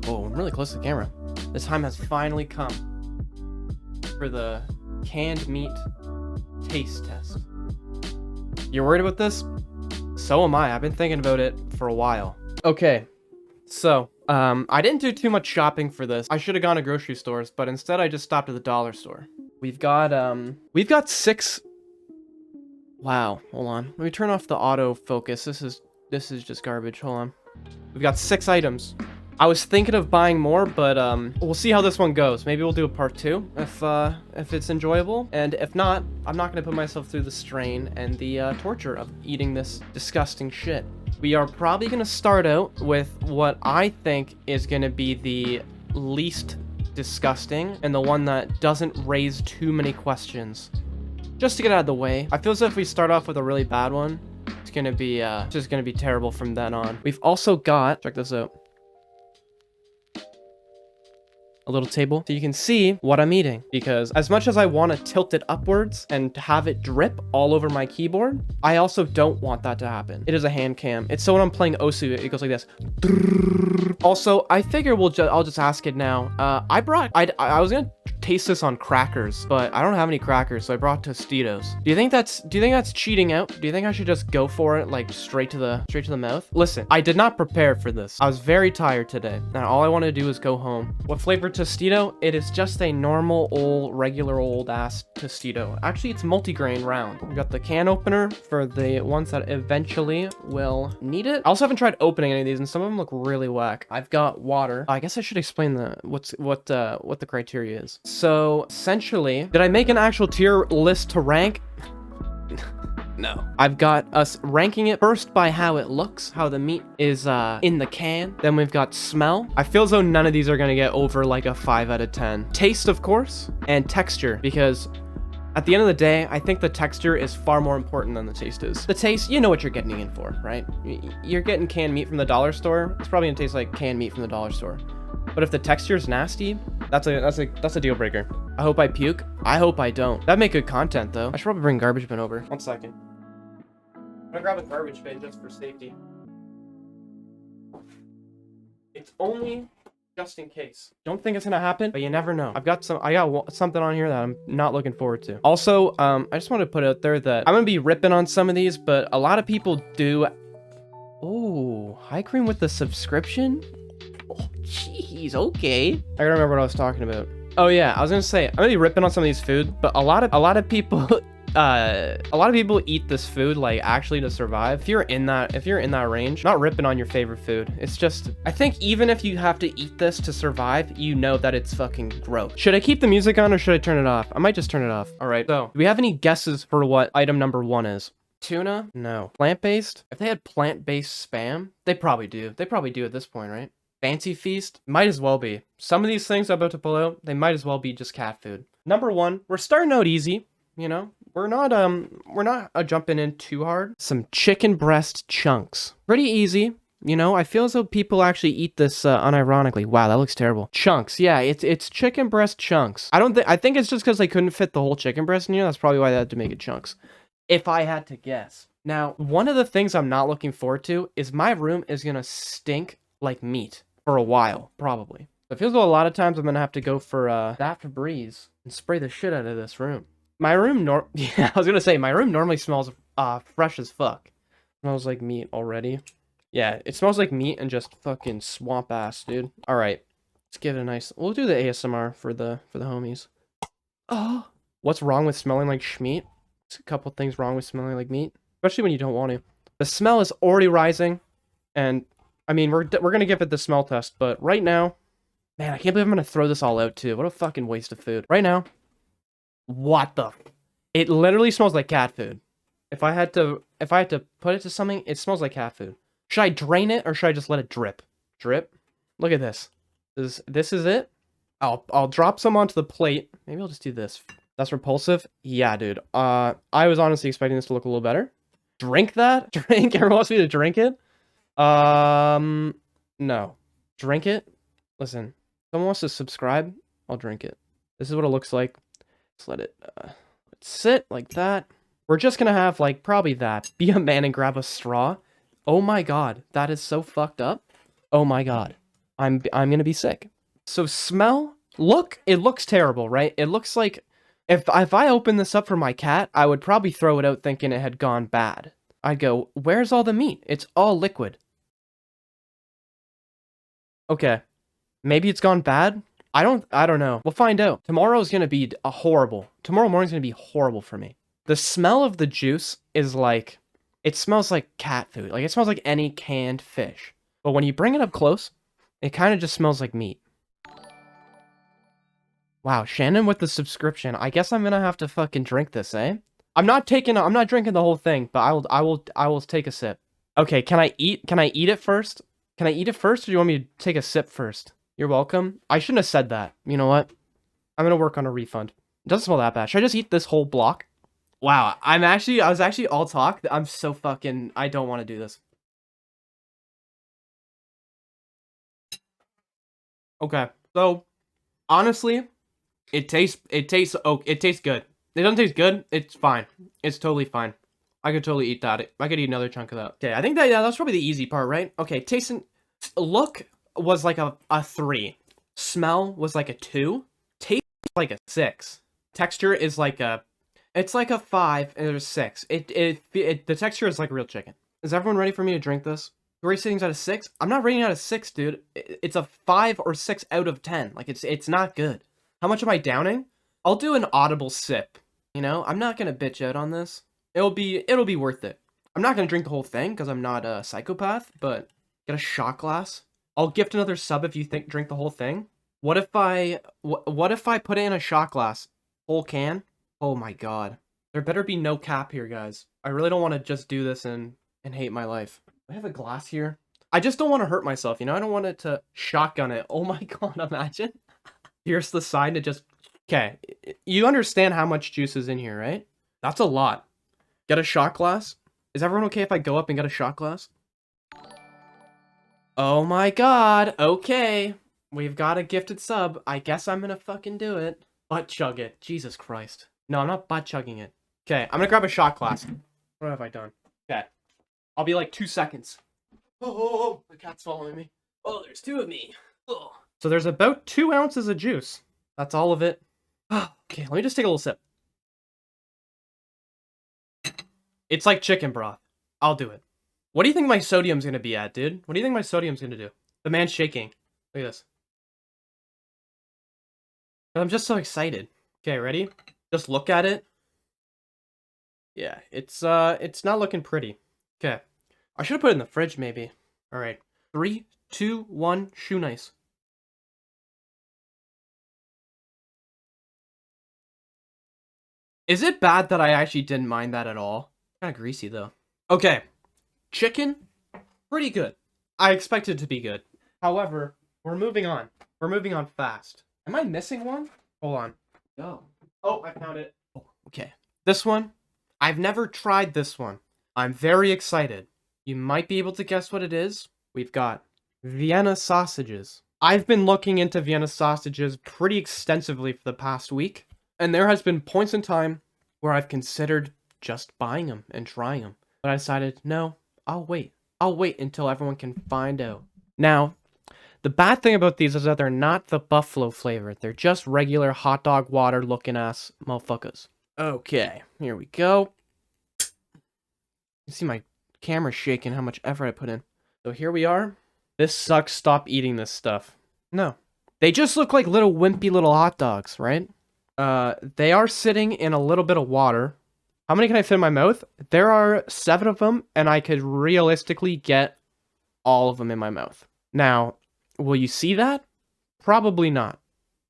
Whoa, I'm really close to the camera. The time has finally come for the canned meat taste test. You're worried about this? So am I. I've been thinking about it for a while. Okay, so, I didn't do too much shopping for this. I should have gone to grocery stores, but instead I just stopped at the dollar store. We've got 6... Wow, hold on. Let me turn off the autofocus. This is just garbage. Hold on. We've got 6 items. I was thinking of buying more, but we'll see how this one goes. Maybe we'll do a part 2 if it's enjoyable. And if not, I'm not gonna put myself through the strain and the torture of eating this disgusting shit. We are probably gonna start out with what I think is gonna be the least disgusting and the one that doesn't raise too many questions. Just to get out of the way. I feel as if we start off with a really bad one, it's gonna be just gonna be terrible from then on. We've also got, check this out, a little table so you can see what I'm eating, because as much as I want to tilt it upwards and have it drip all over my keyboard, I also don't want that to happen. It is a hand cam. It's so when I'm playing Osu, it goes like this. Also, I figure I'll just ask it now. I was gonna taste this on crackers, but I don't have any crackers, so I brought Tostitos. Do you think that's cheating out? Do you think I should just go for it, like straight to the mouth? Listen, I did not prepare for this. I was very tired today, and all I want to do is go home. What flavor Tostito? It is just a normal regular old ass Tostito. Actually, it's multigrain round. We got the can opener for the ones that eventually will need it. I also haven't tried opening any of these, and some of them look really whack. I've got water. I guess I should explain what the criteria is. So essentially, did I make an actual tier list to rank? No. I've got us ranking it first by how it looks, how the meat is in the can. Then we've got smell. I feel as though none of these are gonna get over like a 5 out of 10. Taste, of course, and texture, because at the end of the day, I think the texture is far more important than the taste is. The taste, you know what you're getting in for, right? You're getting canned meat from the dollar store. It's probably gonna taste like canned meat from the dollar store. But if the texture is nasty, that's a deal breaker. I hope I puke. I hope I don't. That'd make good content though. I should probably bring garbage bin over. 1 second. I'm gonna grab a garbage bin just for safety. It's only just in case. Don't think it's gonna happen, but you never know. I got something on here that I'm not looking forward to. Also, I just want to put out there that I'm gonna be ripping on some of these, but a lot of people do. Oh, high cream with the subscription? Oh, jeez, okay. I gotta remember what I was talking about. Oh yeah, I was gonna say I'm gonna be ripping on some of these food, but a lot of people, a lot of people eat this food like actually to survive. If you're in that range, not ripping on your favorite food. It's just, I think even if you have to eat this to survive, you know that it's fucking gross. Should I keep the music on or should I turn it off? I might just turn it off. All right. So, do we have any guesses for what item number 1 is? Tuna? No. Plant-based? If they had plant-based spam, they probably do. They probably do at this point, right? Fancy feast? Might as well be. Some of these things I'm about to pull out, they might as well be just cat food. Number 1, we're starting out easy, you know? We're not jumping in too hard. Some chicken breast chunks. Pretty easy, you know? I feel as though people actually eat this unironically. Wow, that looks terrible. Chunks, yeah, it's chicken breast chunks. I think it's just because they couldn't fit the whole chicken breast in here. That's probably why they had to make it chunks. If I had to guess. Now, one of the things I'm not looking forward to is my room is gonna stink like meat. For a while, probably. It feels like a lot of times I'm gonna have to go for that Febreze and spray the shit out of this room. My room yeah, I was gonna say my room normally smells fresh as fuck. Smells like meat already. Yeah, it smells like meat and just fucking swamp ass, dude. All right, let's give it a nice. We'll do the ASMR for the homies. Oh, what's wrong with smelling like schmeat? There's a couple things wrong with smelling like meat, especially when you don't want to. The smell is already rising, and I mean, we're gonna give it the smell test, but right now, man, I can't believe I'm gonna throw this all out too. What a fucking waste of food. Right now, what the? It literally smells like cat food. If I had to put it to something, it smells like cat food. Should I drain it or should I just let it drip? Drip. Look at this. This is it. I'll drop some onto the plate. Maybe I'll just do this. That's repulsive. Yeah, dude. I was honestly expecting this to look a little better. Drink that. Drink. Everyone wants me to drink it. No. Drink it? Listen, if someone wants to subscribe, I'll drink it. This is what it looks like. Just let it sit like that. We're just gonna have, like, probably that. Be a man and grab a straw. Oh my god, that is so fucked up. Oh my god. I'm gonna be sick. So smell, look, it looks terrible, right? It looks like if I open this up for my cat, I would probably throw it out thinking it had gone bad. I'd go, where's all the meat? It's all liquid. Okay, maybe it's gone bad. I don't know. We'll find out. Tomorrow's gonna be horrible. Tomorrow morning's gonna be horrible for me. The smell of the juice is like, it smells like cat food. Like, it smells like any canned fish. But when you bring it up close, it kind of just smells like meat. Wow, Shannon with the subscription. I guess I'm gonna have to fucking drink this, eh? I'm not drinking the whole thing, but I will take a sip. Okay, can I eat it first? Can I eat it first, or do you want me to take a sip first? You're welcome. I shouldn't have said that. You know what? I'm gonna work on a refund. It doesn't smell that bad. Should I just eat this whole block? Wow, I was actually all talk. I'm so fucking, I don't want to do this. Okay, so honestly, it tastes good. It doesn't taste good. It's fine. It's totally fine. I could totally eat that. I could eat another chunk of that. Okay, I think that's probably the easy part, right? Okay, look was like a 3. Smell was like a 2. Taste was like a 6. Texture is like it's like a 5 and there's 6. The texture is like real chicken. Is everyone ready for me to drink this? Your rating's out of 6? I'm not rating out of 6, dude. It's a 5 or 6 out of 10. Like, it's not good. How much am I downing? I'll do an audible sip. You know, I'm not gonna bitch out on this. It'll be worth it. I'm not gonna drink the whole thing because I'm not a psychopath, but get a shot glass. I'll gift another sub if you drink the whole thing. What if I put it in a shot glass? Whole can? Oh my god. There better be no cap here, guys. I really don't want to just do this and hate my life. I have a glass here. I just don't want to hurt myself, you know? I don't want it to shotgun it. Oh my god, imagine. Here's the side to just... Okay, you understand how much juice is in here, right? That's a lot. Get a shot glass? Is everyone okay if I go up and get a shot glass? Oh my god, okay. We've got a gifted sub. I guess I'm gonna fucking do it. Butt chug it. Jesus Christ. No, I'm not butt chugging it. Okay, I'm gonna grab a shot glass. What have I done? Okay. I'll be like 2 seconds. Oh, the cat's following me. Oh, there's 2 of me. Oh. So there's about 2 ounces of juice. That's all of it. Okay, let me just take a little sip. It's like chicken broth. I'll do it. What do you think my sodium's gonna be at, dude? What do you think my sodium's gonna do? The man's shaking. Look at this. I'm just so excited. Okay, ready? Just look at it. Yeah, it's not looking pretty. Okay. I should have put it in the fridge, maybe. Alright. 3, 2, 1, shoe nice. Is it bad that I actually didn't mind that at all? Kind of greasy, though. Okay. Chicken, pretty good. I expected it to be good. However, we're moving on. We're moving on fast. Am I missing one? Hold on. No. Oh, I found it. Oh, okay. This one, I've never tried this one. I'm very excited. You might be able to guess what it is. We've got Vienna Sausages. I've been looking into Vienna Sausages pretty extensively for the past week, and there has been points in time where I've considered just buying them and trying them. But I decided, no, I'll wait. I'll wait until everyone can find out. Now, the bad thing about these is that they're not the buffalo flavor. They're just regular hot dog water looking ass motherfuckers. Okay, here we go. You see my camera shaking how much effort I put in. So here we are. This sucks. Stop eating this stuff. No. They just look like little wimpy little hot dogs, right? They are sitting in a little bit of water. How many can I fit in my mouth? There are 7 of them, and I could realistically get all of them in my mouth. Now, will you see that? Probably not.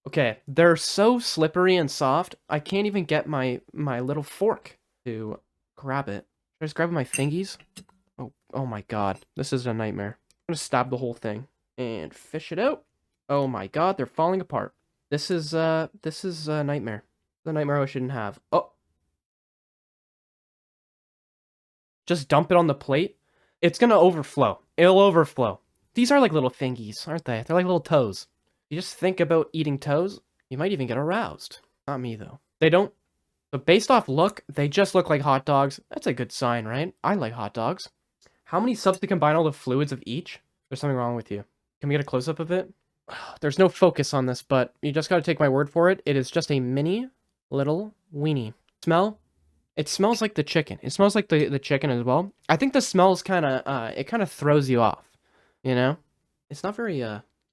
Okay, they're so slippery and soft, I can't even get my little fork to grab it. Should I just grab my fingies? Oh my god, this is a nightmare. I'm gonna stab the whole thing and fish it out. Oh my god, they're falling apart. This is a nightmare. The nightmare I shouldn't have. Oh. Just dump it on the plate. It's gonna overflow. It'll overflow. These are like little fingies, aren't they? They're like little toes. You just think about eating toes, you might even get aroused. Not me, though. They don't. But based off look, they just look like hot dogs. That's a good sign, right? I like hot dogs. How many subs to combine all the fluids of each? There's something wrong with you. Can we get a close-up of it? There's no focus on this, but you just gotta take my word for it. It is just a mini little weenie. Smell? It smells like the chicken. It smells like the chicken as well. I think the smell is kind of, it kind of throws you off, you know? It's not very,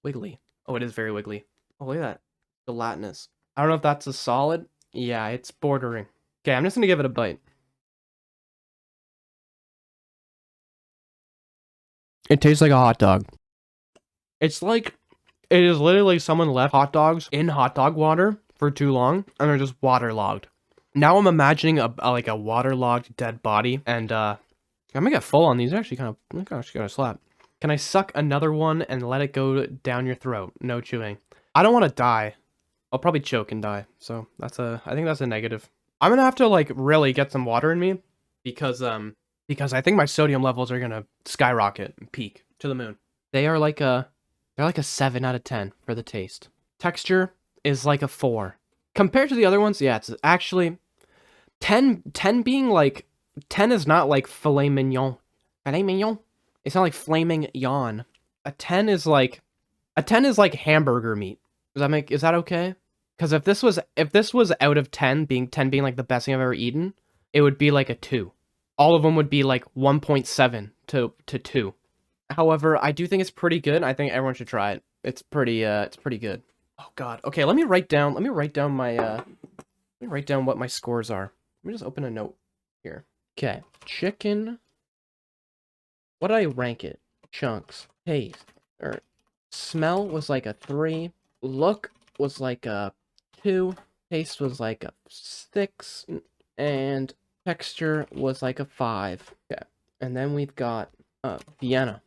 wiggly. Oh, it is very wiggly. Oh, look at that. Gelatinous. I don't know if that's a solid. Yeah, it's bordering. Okay, I'm just gonna give it a bite. It tastes like a hot dog. It's like, it is literally like someone left hot dogs in hot dog water for too long, and they're just waterlogged. Now I'm imagining like a waterlogged dead body, and I'm gonna get full on these. They're actually kind of slap. Can I suck another one and let it go down your throat? No chewing. I don't want to die. I'll probably choke and die. So I think that's a negative. I'm gonna have to like really get some water in me because I think my sodium levels are gonna skyrocket and peak to the moon. They're like a 7 out of 10 for the taste. Texture is like a 4. Compared to the other ones, yeah, it's actually 10 being like 10 is not like filet mignon. Filet mignon? It's not like flaming yawn. A 10 is like hamburger meat. Is that okay? Because if this was out of 10 being like the best thing I've ever eaten, it would be like a 2. All of them would be like 1.7 to 2. However, I do think it's pretty good. I think everyone should try it. It's pretty good. Oh god. Okay, let me write down what my scores are. Let me just open a note here. Okay. Chicken. What did I rank it? Chunks. Taste. Or smell was like a 3. Look was like a 2. Taste was like a 6. And texture was like a 5. Okay. And then we've got Vienna.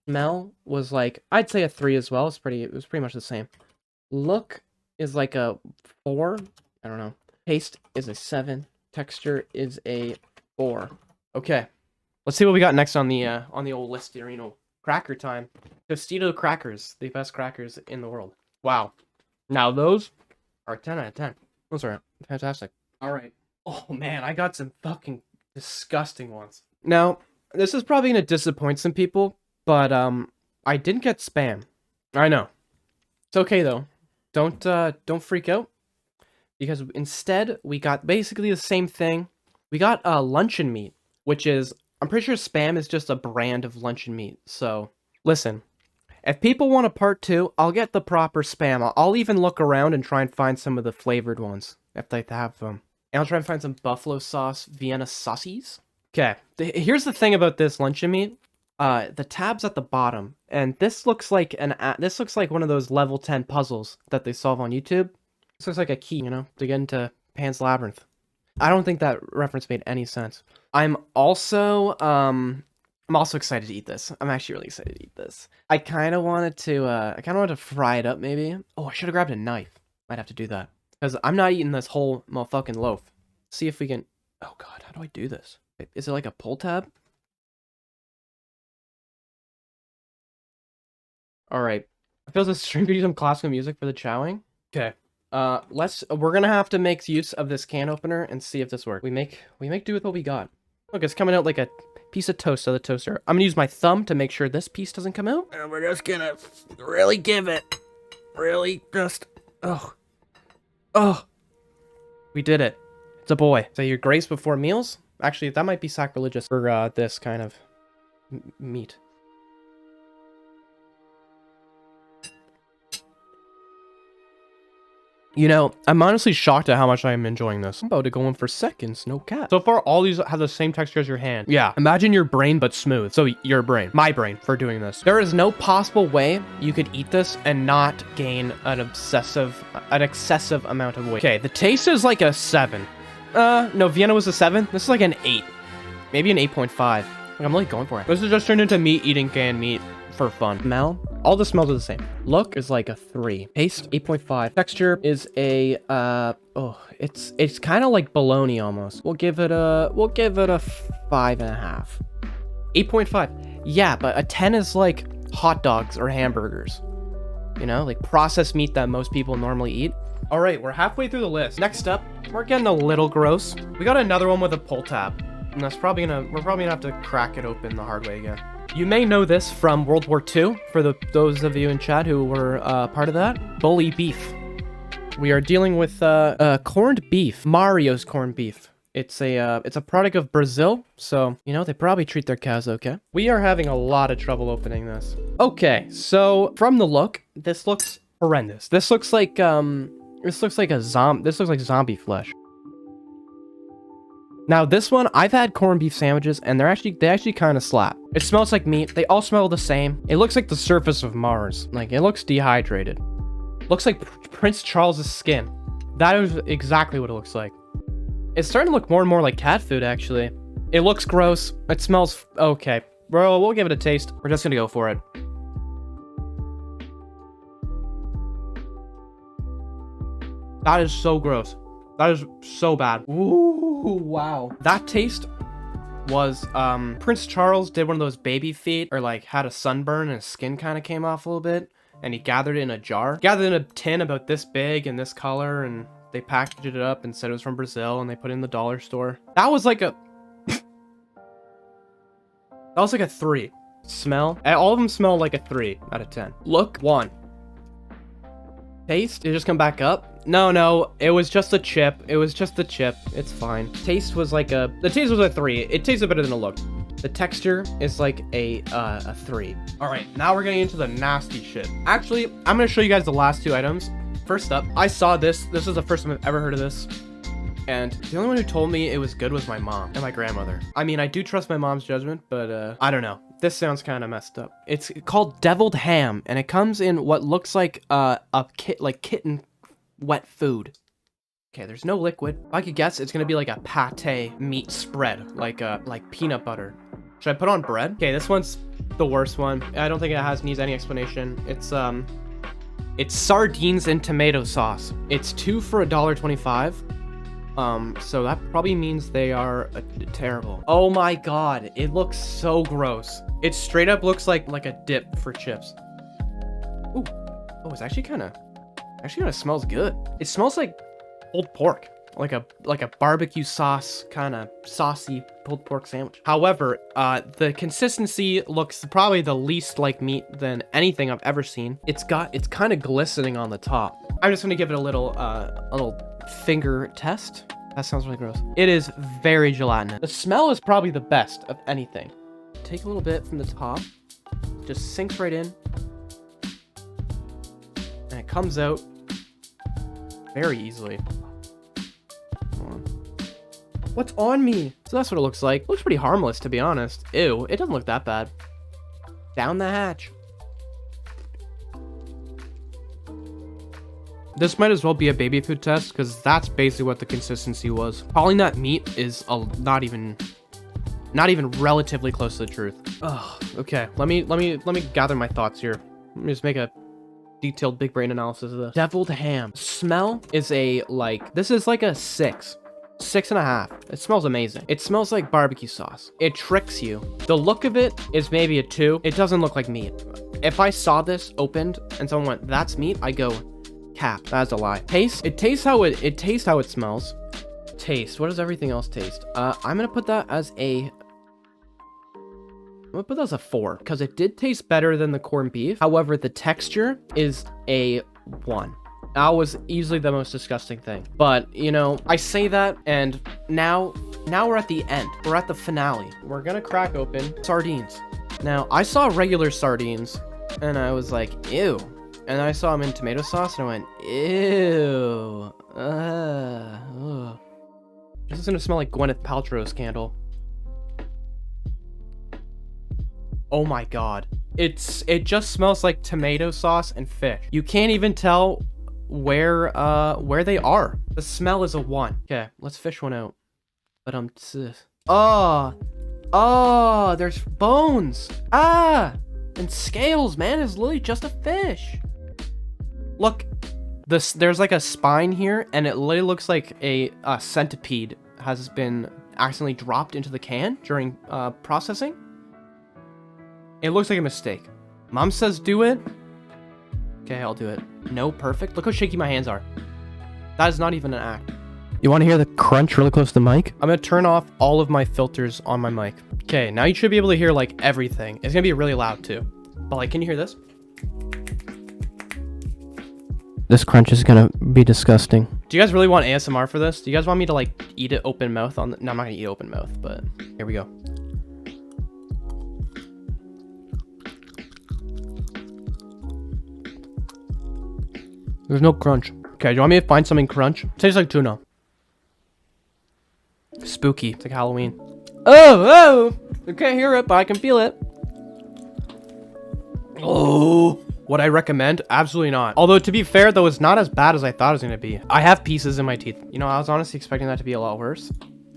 Smell was like, I'd say a 3 as well. It was pretty much the same. Look is like a 4. I don't know. Taste is a 7. Texture is a 4. Okay. Let's see what we got next on the old list here. You know, cracker time. Tostito crackers, the best crackers in the world. Wow. Now those are 10 out of 10. Those are fantastic. All right. Oh man, I got some fucking disgusting ones. Now, this is probably gonna disappoint some people, but I didn't get Spam. I know. It's okay though. Don't freak out, because instead we got basically the same thing. We got Luncheon Meat, which is, I'm pretty sure Spam is just a brand of Luncheon Meat. So listen, if people want a part 2, I'll get the proper Spam. I'll even look around and try and find some of the flavored ones if they have them. And I'll try and find some buffalo sauce Vienna Sausages. Okay, here's the thing about this Luncheon Meat. The tab's at the bottom, and this looks like one of those level 10 puzzles that they solve on YouTube. This looks like a key, you know, to get into Pan's Labyrinth. I don't think that reference made any sense. I'm also excited to eat this. I'm actually really excited to eat this. I kind of wanted to fry it up maybe. Oh, I should have grabbed a knife. Might have to do that, because I'm not eating this whole motherfucking loaf. See if we can. Oh god, how do I do this? Wait, is it like a pull tab? All right. I feel this stream could use some classical music for the chowing. Okay. We're gonna have to make use of this can opener and see if this works. We make do with what we got. Look, it's coming out like a piece of toast out of the toaster. I'm gonna use my thumb to make sure this piece doesn't come out. And we're just gonna really give it. Really just, oh. We did it. It's a boy. Say your grace before meals? Actually, that might be sacrilegious for this kind of meat. You know, I'm honestly shocked at how much I am enjoying this. I'm about to go in for seconds, no cap. So far, all these have the same texture as your hand. Yeah, imagine your brain, but smooth. So your brain, my brain, for doing this. There is no possible way you could eat this and not gain an excessive amount of weight. Okay, the taste is like a 7. No, Vienna was a 7. This is like an 8. Maybe an 8.5. Like, I'm really going for it. This is just turned into me eating canned meat for fun. Smell? All the smells are the same. Look is like a 3. Taste, 8.5. Texture is a, it's kind of like bologna almost. We'll give it a 5.5. 8.5. Yeah, but a 10 is like hot dogs or hamburgers. You know, like processed meat that most people normally eat. All right, we're halfway through the list. Next up, we're getting a little gross. We got another one with a pull tab. And we're probably gonna have to crack it open the hard way again. You may know this from World War II, for those of you in chat who were part of that. Bully beef. We are dealing with corned beef. Mario's corned beef. It's a product of Brazil, so, you know, they probably treat their cows okay. We are having a lot of trouble opening this. Okay, so from the look, this looks horrendous. This looks like zombie flesh. Now this one, I've had corned beef sandwiches, and they actually kind of slap. It smells like meat. They all smell the same. It looks like the surface of Mars. Like, it looks dehydrated. Looks like Prince Charles's skin. That is exactly what it looks like. It's starting to look more and more like cat food, actually. It looks gross. It smells okay. Bro, we'll give it a taste. We're just gonna go for it. That is so gross. That is so bad. Ooh, wow. That taste was, Prince Charles did one of those baby feet, or like had a sunburn and his skin kind of came off a little bit, and he gathered it in a jar. Gathered in a tin about this big and this color, and they packaged it up and said it was from Brazil, and they put it in the dollar store. That was like a... that was like a 3. Smell? All of them smell like a 3 out of 10. Look, 1. Taste? Did it just come back up? No, it was just a chip. It was just a chip. It's fine. Taste was like a... The taste was a 3. It tasted better than it looked. The texture is like a 3. All right, now we're getting into the nasty shit. Actually, I'm gonna show you guys the last 2 items. First up, I saw this. This is the first time I've ever heard of this. And the only one who told me it was good was my mom and my grandmother. I mean, I do trust my mom's judgment, but I don't know. This sounds kind of messed up. It's called deviled ham, and it comes in what looks like kitten wet food. Okay, there's no liquid. If I could guess, it's gonna be like a pate meat spread, like peanut butter. Should I put on bread? Okay, this one's the worst one. I don't think it needs any explanation. It's sardines and tomato sauce. It's 2 for $1.25. So that probably means they are terrible. Oh my god, it looks so gross. It straight up looks like a dip for chips. Ooh, oh, it's actually kind of smells good. It smells like pulled pork, like a barbecue sauce kind of saucy pulled pork sandwich. However, the consistency looks probably the least like meat than anything I've ever seen. It's kind of glistening on the top. I'm just gonna give it a little finger test. That sounds really gross. It is very gelatinous. The smell is probably the best of anything. Take a little bit from the top, just sinks right in, and it comes out very easily. What's on me? So that's what it looks like. Looks pretty harmless, to be honest. Ew, it doesn't look that bad. Down the hatch. This might as well be a baby food test, because that's basically what the consistency was. Calling that meat is not even relatively close to the truth. Ugh, okay, let me gather my thoughts here. Let me just make a detailed big brain analysis of this. Deviled ham. Smell is this is like a 6. 6.5. It smells amazing. It smells like barbecue sauce. It tricks you. The look of it is maybe a 2. It doesn't look like meat. If I saw this opened and someone went, "That's meat," I go, cap. That's a lie. Taste. It tastes how it smells. Taste. What does everything else taste? I'm gonna put that as a 4, because it did taste better than the corned beef. However, the texture is a 1. That was easily the most disgusting thing. But, you know, I say that, and now we're at the end. We're at the finale. We're gonna crack open sardines. Now, I saw regular sardines, and I was like, ew. And I saw them in tomato sauce, and I went, ew. Ugh. This is gonna smell like Gwyneth Paltrow's candle. Oh my god. It just smells like tomato sauce and fish. You can't even tell where they are. The smell is a 1. Okay, let's fish one out. But oh, there's bones. And scales, man. It's literally just a fish. Look, there's like a spine here, and it literally looks like a centipede has been accidentally dropped into the can during processing. It looks like a mistake. Mom says do it. Okay, I'll do it. No, perfect. Look how shaky my hands are. That is not even an act. You want to hear the crunch really close to the mic? I'm going to turn off all of my filters on my mic. Okay, now you should be able to hear like everything. It's gonna be really loud too. But like, can you hear this? This crunch is gonna be disgusting. Do you guys really want ASMR for this? Do you guys want me to like eat it open mouth on the... No, I'm not gonna eat open mouth, but here we go. There's no crunch. Okay, do you want me to find something crunch? Tastes like tuna. Spooky. It's like Halloween. Oh! I can't hear it, but I can feel it. Oh! Would I recommend? Absolutely not. Although, to be fair, though, it's not as bad as I thought it was going to be. I have pieces in my teeth. You know, I was honestly expecting that to be a lot worse.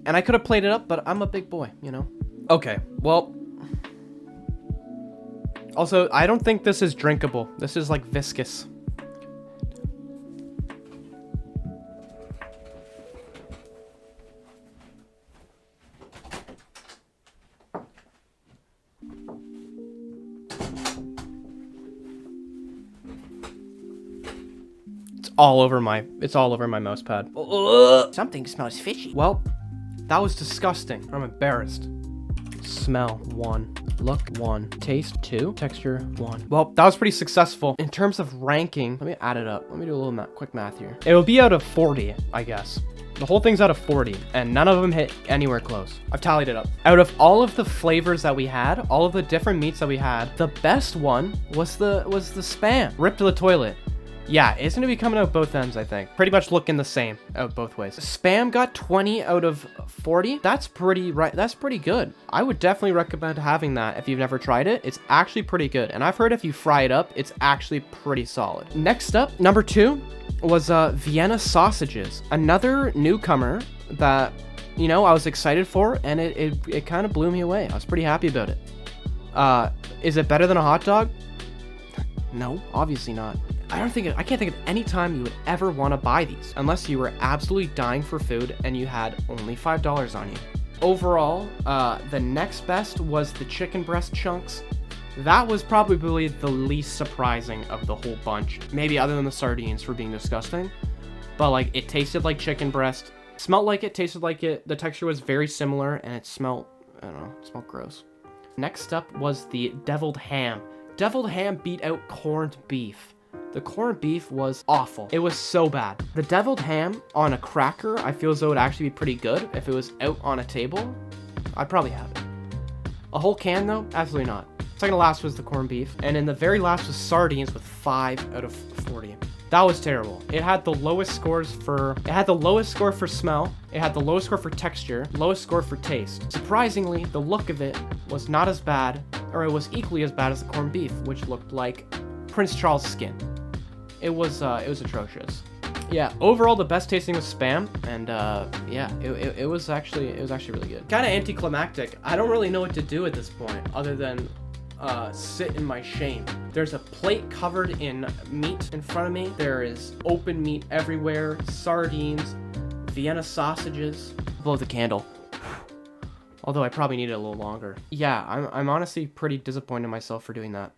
And I could have played it up, but I'm a big boy, you know? Okay, well... Also, I don't think this is drinkable. This is, like, viscous. It's all over my mouse pad. Something smells fishy. Well, that was disgusting. I'm embarrassed. Smell 1. Look 1. Taste 2. Texture 1. Well, that was pretty successful. In terms of ranking, let me add it up. Let me do a little quick math here. It will be out of 40, I guess. The whole thing's out of 40, and none of them hit anywhere close. I've tallied it up. Out of all of the flavors that we had, all of the different meats that we had, the best one was the Spam. Ripped to the toilet. Yeah, it's gonna be coming out both ends, I think. Pretty much looking the same out both ways. Spam got 20 out of 40. That's pretty good. I would definitely recommend having that if you've never tried it. It's actually pretty good. And I've heard if you fry it up, it's actually pretty solid. Next up, number 2 was Vienna Sausages. Another newcomer that, you know, I was excited for, and it kind of blew me away. I was pretty happy about it. Is it better than a hot dog? No, obviously not. I can't think of any time you would ever want to buy these unless you were absolutely dying for food and you had only $5 on you. Overall, the next best was the chicken breast chunks. That was probably the least surprising of the whole bunch. Maybe other than the sardines for being disgusting. But like, it tasted like chicken breast. Smelled like it, tasted like it. The texture was very similar and it smelled, I don't know, it smelled gross. Next up was the deviled ham. Deviled ham beat out corned beef. The corned beef was awful. It was so bad. The deviled ham on a cracker, I feel as though it would actually be pretty good. If it was out on a table, I'd probably have it. A whole can though? Absolutely not. Second to last was the corned beef. And in the very last was sardines with 5 out of 40. That was terrible. It had the lowest score for smell. It had the lowest score for texture, lowest score for taste. Surprisingly, the look of it was not as bad, or it was equally as bad as the corned beef, which looked like Prince Charles' skin. It was atrocious. Yeah, overall the best tasting was Spam, and yeah, it was actually really good. Kind of anticlimactic. I don't really know what to do at this point other than sit in my shame. There's a plate covered in meat in front of me. There is open meat everywhere, sardines, Vienna sausages. Blow the candle. Although I probably need it a little longer. Yeah, I'm honestly pretty disappointed in myself for doing that.